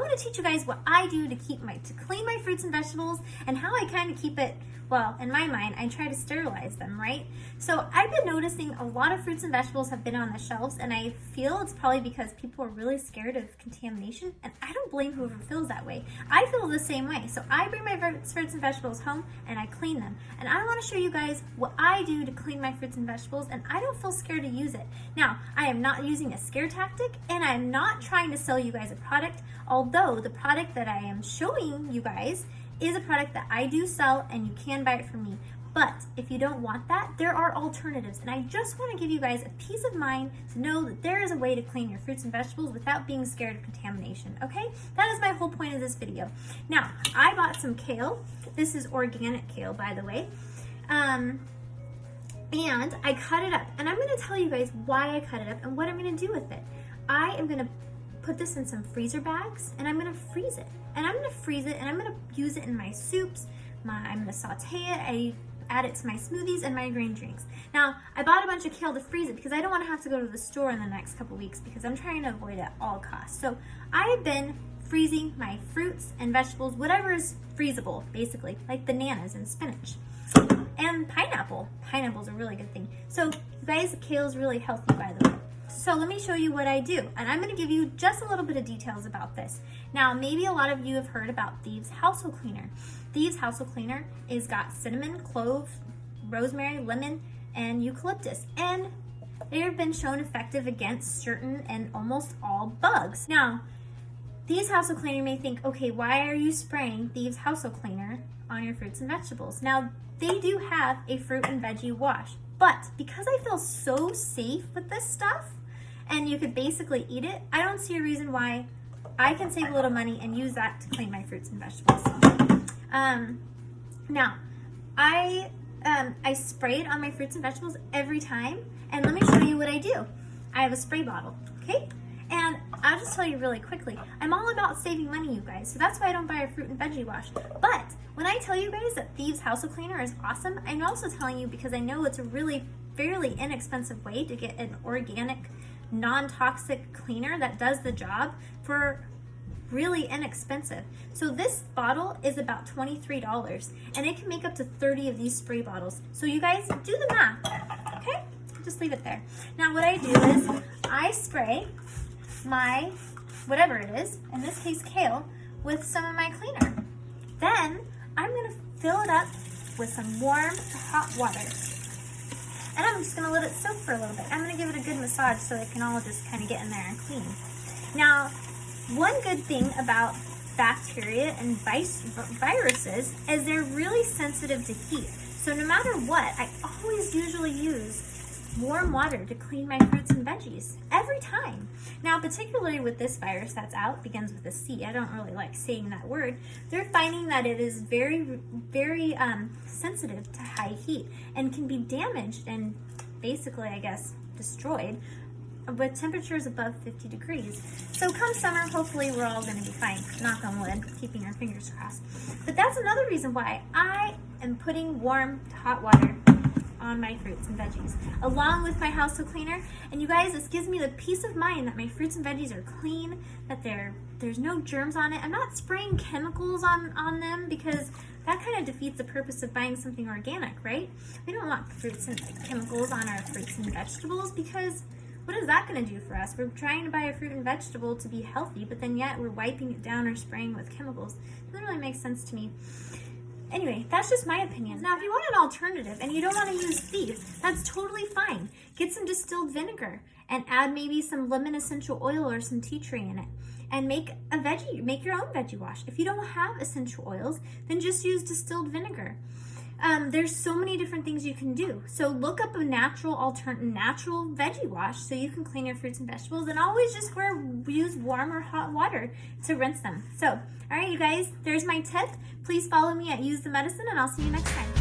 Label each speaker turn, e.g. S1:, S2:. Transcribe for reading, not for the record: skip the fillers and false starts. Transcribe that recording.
S1: want to teach you guys what I do to clean my fruits and vegetables, and how I kind of keep it, well, in my mind, I try to sterilize them, right? So I've been noticing a lot of fruits and vegetables have been on the shelves, and I feel it's probably because people are really scared of contamination, and I don't blame whoever feels that way. I feel the same way. So I bring my fruits and vegetables home and I clean them. And I want to show you guys what I do to clean my fruits and vegetables, and I don't feel scared to use it. Now, I am not using a scare tactic, and I'm not trying to sell you guys a product, although the product that I am showing you guys is a product that I do sell, and you can buy it from me. But if you don't want that, there are alternatives, and I just want to give you guys a peace of mind to know that there is a way to clean your fruits and vegetables without being scared of contamination, okay? That is my whole point of this video. Now, I bought some kale. This is organic kale, by the way. And I cut it up, and I'm going to tell you guys why I cut it up and what I'm going to do with it. I am going to put this in some freezer bags, and I'm going to freeze it. And I'm going to freeze it, and I'm going to use it in my soups. I'm going to saute it. I add it to my smoothies and my green drinks. Now, I bought a bunch of kale to freeze it because I don't want to have to go to the store in the next couple weeks, because I'm trying to avoid it at all costs. So I have been freezing my fruits and vegetables, whatever is freezable, basically, like bananas and spinach. And pineapple. Pineapple's a really good thing. So, you guys, kale is really healthy, by the way. So let me show you what I do, and I'm going to give you just a little bit of details about this. Now, maybe a lot of you have heard about Thieves Household Cleaner. Thieves Household Cleaner is got cinnamon, clove, rosemary, lemon, and eucalyptus, and they have been shown effective against certain and almost all bugs. Now, Thieves Household Cleaner may think, okay, why are you spraying Thieves Household Cleaner on your fruits and vegetables? Now, they do have a fruit and veggie wash, but because I feel so safe with this stuff, and you could basically eat it, I don't see a reason why I can save a little money and use that to clean my fruits and vegetables. Now, I spray it on my fruits and vegetables every time, and let me show you what I do. I have a spray bottle, okay? And I'll just tell you really quickly, I'm all about saving money, you guys, so that's why I don't buy a fruit and veggie wash. But when I tell you guys that Thieves Household Cleaner is awesome, I'm also telling you because I know it's a really fairly inexpensive way to get an organic, non-toxic cleaner that does the job for really inexpensive. So this bottle is about $23, and it can make up to 30 of these spray bottles. So you guys do the math, okay? Just leave it there. Now what I do is I spray my, whatever it is, in this case kale, with some of my cleaner. Then I'm gonna fill it up with some warm hot water. And I'm just gonna let it soak for a little bit. I'm gonna give it a good massage so it can all just kind of get in there and clean. Now, one good thing about bacteria and viruses is they're really sensitive to heat. So no matter what, I always usually use warm water to clean my fruits and veggies every time. Now, particularly with this virus that's out, begins with a C. I don't really like saying that word. They're finding that it is very, very sensitive to high heat and can be damaged and basically, I guess, destroyed with temperatures above 50 degrees. So come summer, hopefully we're all going to be fine. Knock on wood, keeping our fingers crossed. But that's another reason why I am putting warm hot water on my fruits and veggies, along with my household cleaner. And you guys, this gives me the peace of mind that my fruits and veggies are clean, that there's no germs on it. I'm not spraying chemicals on them because that kind of defeats the purpose of buying something organic, right? We don't want fruits and chemicals on our fruits and vegetables because what is that going to do for us? We're trying to buy a fruit and vegetable to be healthy, but then yet we're wiping it down or spraying with chemicals. It doesn't really make sense to me. Anyway, that's just my opinion. Now, if you want an alternative and you don't want to use Thieves, that's totally fine. Get some distilled vinegar and add maybe some lemon essential oil or some tea tree in it. And make your own veggie wash. If you don't have essential oils, then just use distilled vinegar. There's so many different things you can do. So look up a natural veggie wash so you can clean your fruits and vegetables, and always just use warm or hot water to rinse them. So, all right, you guys, there's my tip. Please follow me at Use the Medicine, and I'll see you next time.